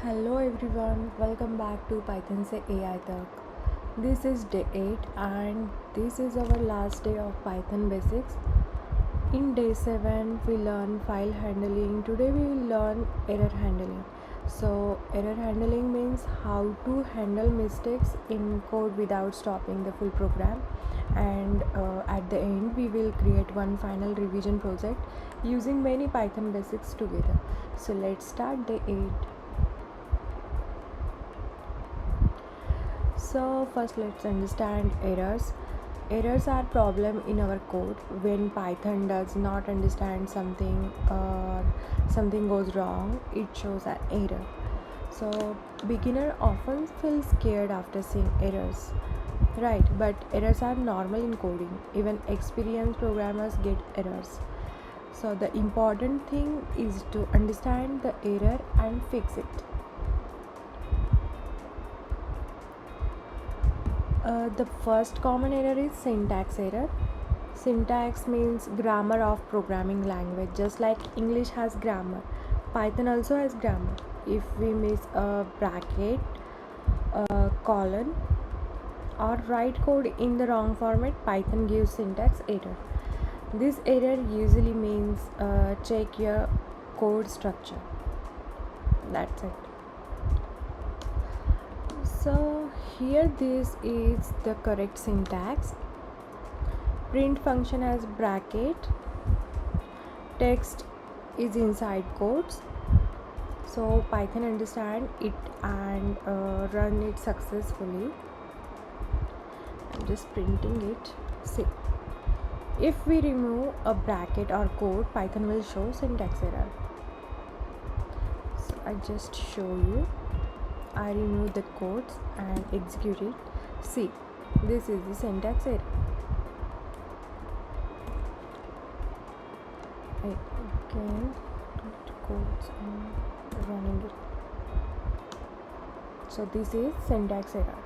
Hello everyone, welcome back to Python से AI तक. This is day 8 and this is our last day of Python basics. In day 7 we learn file handling. Today we will learn error handling. So error handling means how to handle mistakes in code without stopping the full program, and at the end we will create one final revision project using many Python basics together. So let's start day 8. So first let's understand errors. Errors are problem in our code when Python does not understand something or something goes wrong. It shows an error. So beginner often feel scared after seeing errors, right? But errors are normal in coding. Even experienced programmers get errors. So the important thing is to understand the error and fix it. The first common error is syntax error. Syntax means grammar of programming language. Just like English has grammar, Python also has grammar. If we miss a bracket, a colon, or write code in the wrong format, Python gives syntax error. This error usually means check your code structure. That's it. So here this is the correct syntax. Print function has bracket, text is inside quotes. So Python understand it and run it successfully. I'm just printing it. See, if we remove a bracket or quote, Python will show syntax error. So I just show you. I remove the quotes and execute it. See, this is the syntax error. I again quotes and running it. So this is syntax error.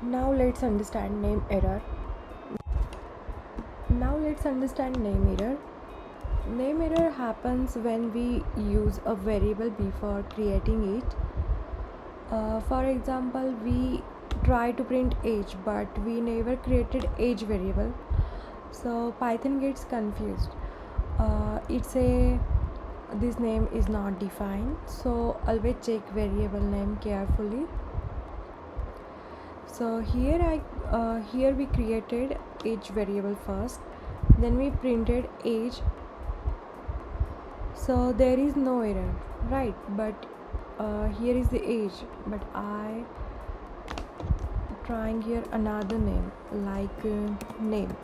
Now let's understand NameError. NameError happens when we use a variable before creating it. For example, we try to print age, but we never created age variable. So Python gets confused. This name is not defined. So always check variable name carefully. So here we created age variable first, then we printed age. So there is no error, right? But here is the age, but I trying here another name like name.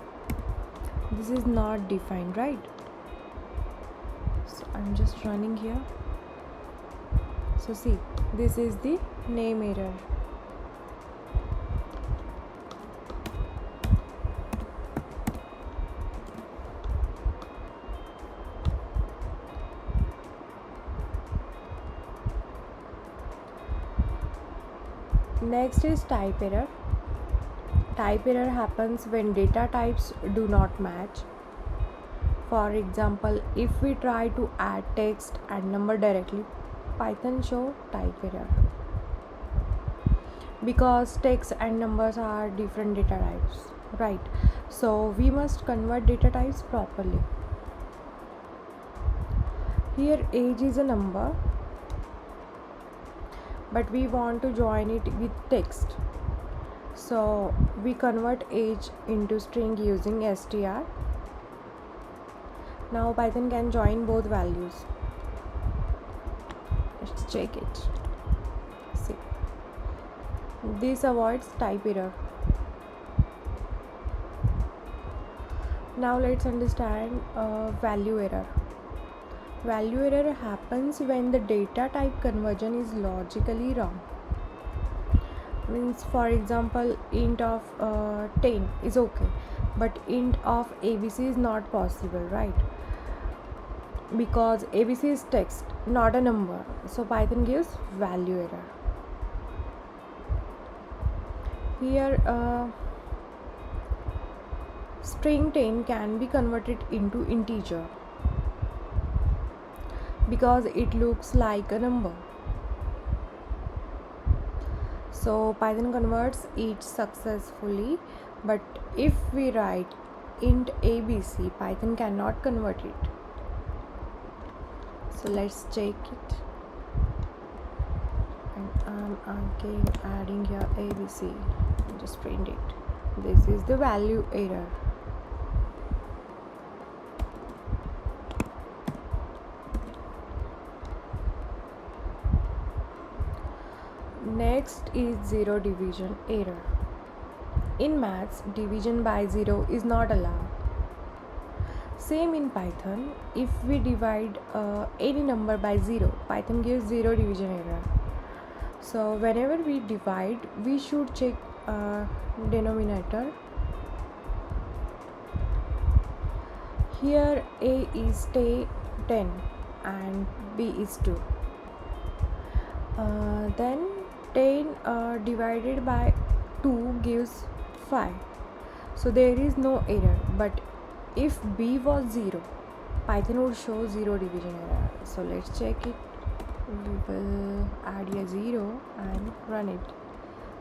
This is not defined, right? So I'm just running here. So see, this is the NameError. Next is TypeError. TypeError happens when data types do not match. For example, if we try to add text and number directly, Python show TypeError because text and numbers are different data types, right? So we must convert data types properly. Here age is a number, but we want to join it with text. So we convert age into string using str. Now Python can join both values. Let's check it. See, this avoids type error. Now let's understand value error. Value error happens when the data type conversion is logically wrong. Means, for example, int of 10 is okay, but int of abc is not possible, right? Because abc is text, not a number. So Python gives value error. Here string 10 can be converted into integer because it looks like a number. So Python converts it successfully, but if we write int abc, Python cannot convert it. So let's check it, and I'm again adding here abc, just print it. This is the value error. Next is zero division error. In maths, division by zero is not allowed. Same in Python. If we divide any number by zero, Python gives zero division error. So whenever we divide, we should check denominator. Here A is 10 and B is 2. Then 10 divided by 2 gives 5. So there is no error. But if B was 0, Python would show zero division error. So let's check it. We will add a 0 and run it.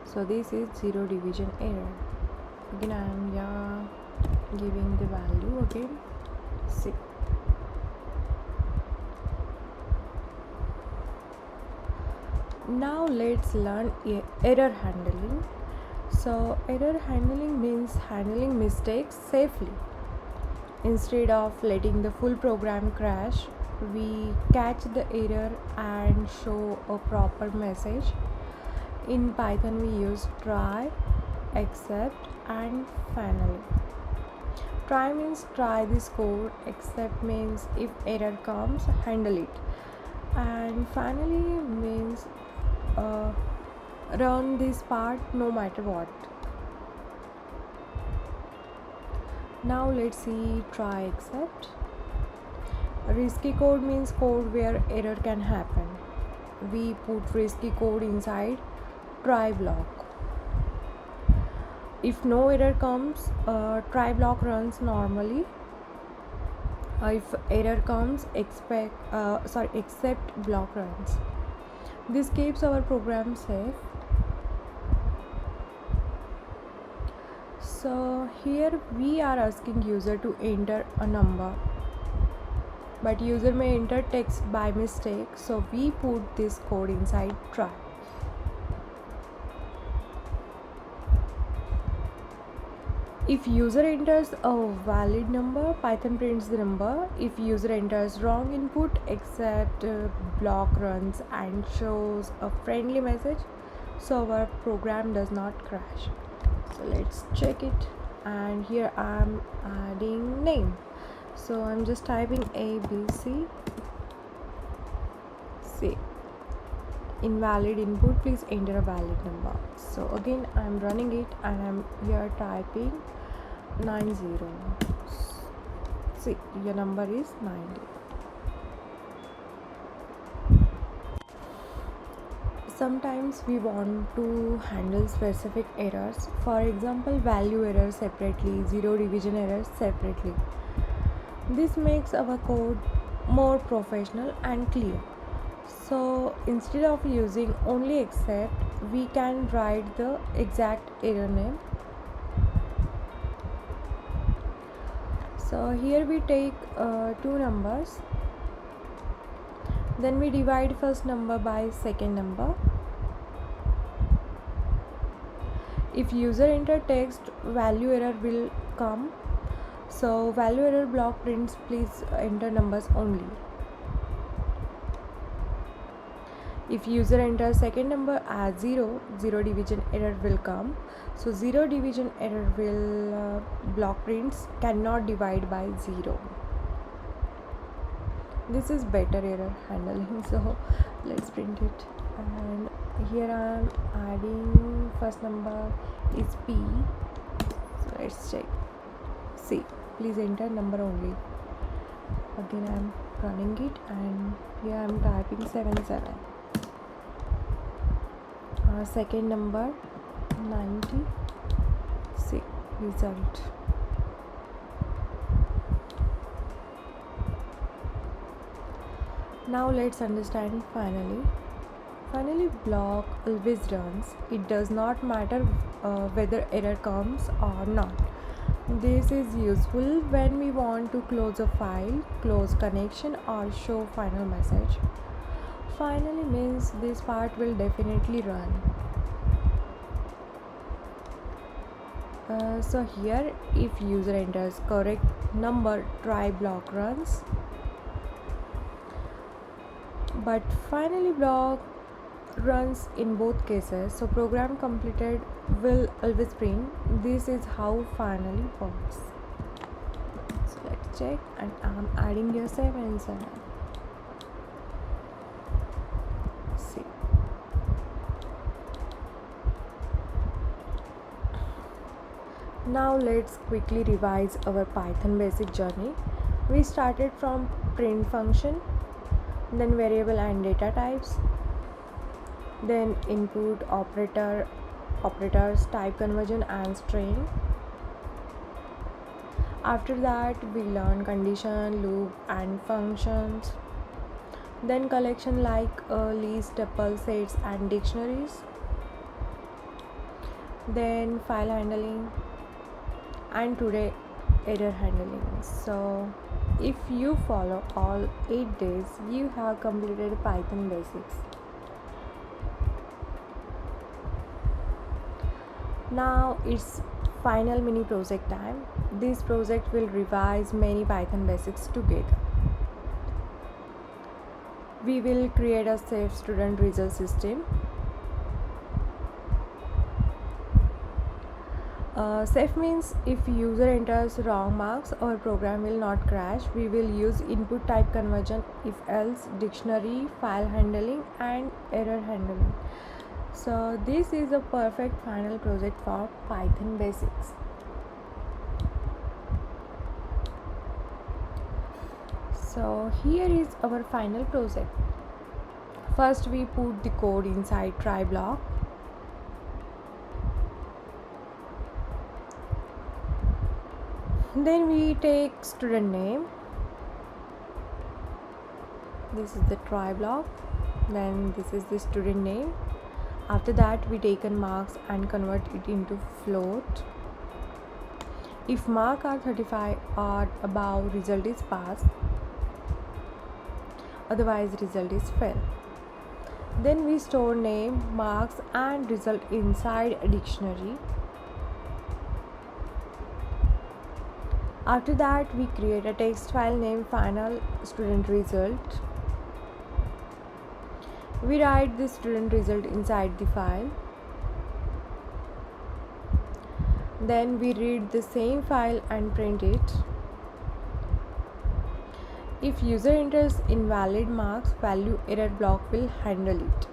So this is zero division error. Again I am giving the value again. See. Now let's learn error handling. So error handling means handling mistakes safely. Instead of letting the full program crash, we catch the error and show a proper message. In Python we use try, except and finally. Try means try this code, except means if error comes, handle it, and finally means run this part no matter what. Now let's see try except. Risky code means code where error can happen. We put risky code inside try block. If no error comes, try block runs normally. If error comes, except block runs. This keeps our program safe. So here we are asking user to enter a number, but user may enter text by mistake, so we put this code inside try. If user enters a valid number, Python prints the number. If user enters wrong input, except block runs and shows a friendly message, so our program does not crash. So let's check it, and here I'm adding name. So I'm just typing ABC. See, invalid input, please enter a valid number. So again I'm running it, and I'm here typing 90. See, your number is 90. Sometimes we want to handle specific errors, for example value error separately, zero division error separately. This makes our code more professional and clear. So instead of using only except, we can write the exact error name. So here we take two numbers, then we divide first number by second number. If user enter text, value error will come. So value error block prints please enter numbers only. If user enters second number as 0, zero division error will come. So zero division error will block prints cannot divide by 0. This is better error handling. So let's print it, and here I am adding first number is P. So let's check. C, please enter number only. Again I am running it, and here I am typing 77. Second number 90. See result. Now let's understand finally. Finally, block always runs. It does not matter whether error comes or not. This is useful when we want to close a file, close connection, or show final message. Finally means this part will definitely run. So here, if user enters correct number, try block runs. But finally block runs in both cases, so program completed will always print. This is how finally works. So let's check, and I'm adding here 7 and 7. See, now let's quickly revise our Python basic journey. We started from print function, then variable and data types, then input operators, type conversion and string. After that we learn condition, loop and functions, then collection like list, tuple, sets and dictionaries, then file handling, and today error handling. So if you follow all 8 days, you have completed Python basics. Now it's final mini project time. This project will revise many Python basics together. We will create a safe student result system. Safe means if user enters wrong marks, our program will not crash. We will use input type conversion, if else, dictionary, file handling and error handling. So this is a perfect final project for Python basics. So here is our final project. First we put the code inside try block. Then we take student name. This is the try block. Then this is the student name. After that we take marks and convert it into float. If marks are 35 or above, result is passed. Otherwise result is fail. Then we store name, marks and result inside a dictionary. After that we create a text file named final student result. We write the student result inside the file. Then we read the same file and print it. If user enters invalid marks, ValueError block will handle it.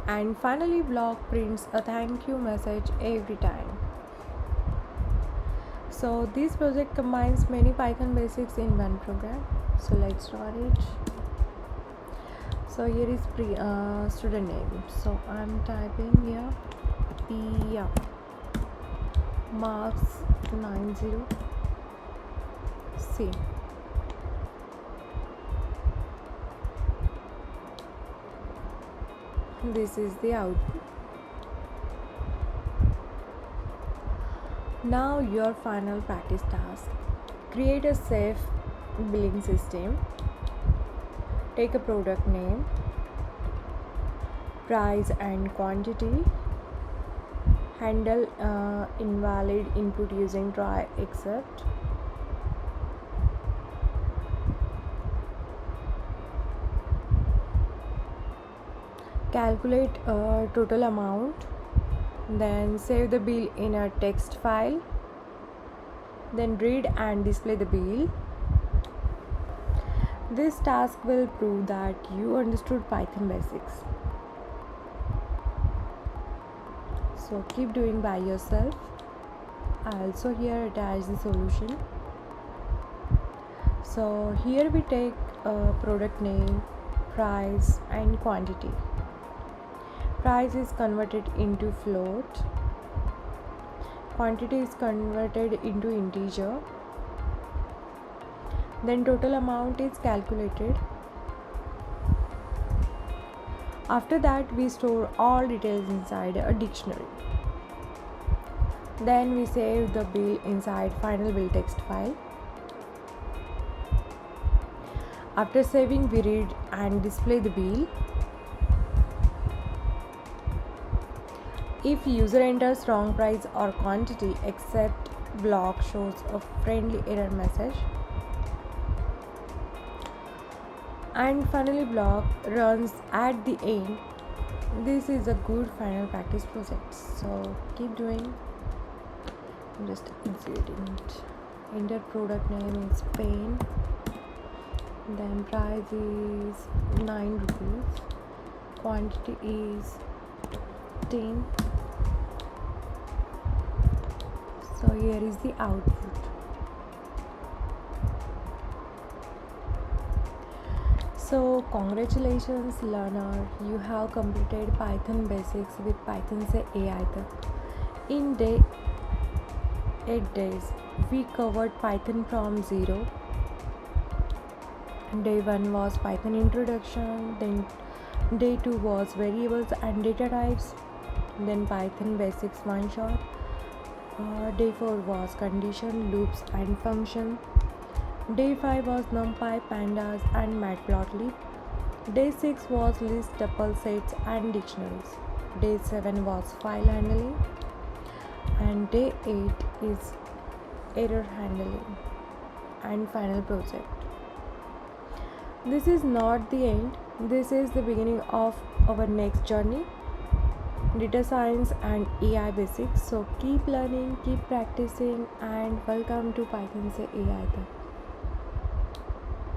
And finally block prints a thank you message every time. So this project combines many Python basics in one program. So let's run it. So here is student name. So I'm typing here P marks 90 C. This is the output. Now your final practice task. Create a safe billing system. Take a product name, price and quantity. Handle invalid input using try except. Calculate total amount, then save the bill in a text file, then read and display the bill. This task will prove that you understood Python basics. So keep doing by yourself. I also here attach the solution. So here we take product name, price and quantity. Price is converted into float. Quantity is converted into integer. Then total amount is calculated. After that, we store all details inside a dictionary. Then we save the bill inside final bill text file. After saving, we read and display the bill. If user enters wrong price or quantity, except block shows a friendly error message. And finally, block runs at the end. This is a good final practice project, so keep doing. I'm just executing it. Enter product name is pen, then price is 9 rupees, quantity is 10. So here is the output. So congratulations learner, you have completed Python basics with Python se AI tak. In 8 days, we covered Python from zero. Day 1 was Python introduction, then day 2 was variables and data types, then Python basics one shot. Day 4 was condition, loops and function. Day 5 was NumPy, Pandas and Matplotlib. Day 6 was list, tuple sets and dictionaries. Day 7 was file handling. And day 8 is error handling and final project. This is not the end. This is the beginning of our next journey, data science and AI basics. So keep learning, keep practicing, and welcome to Python se AI tak.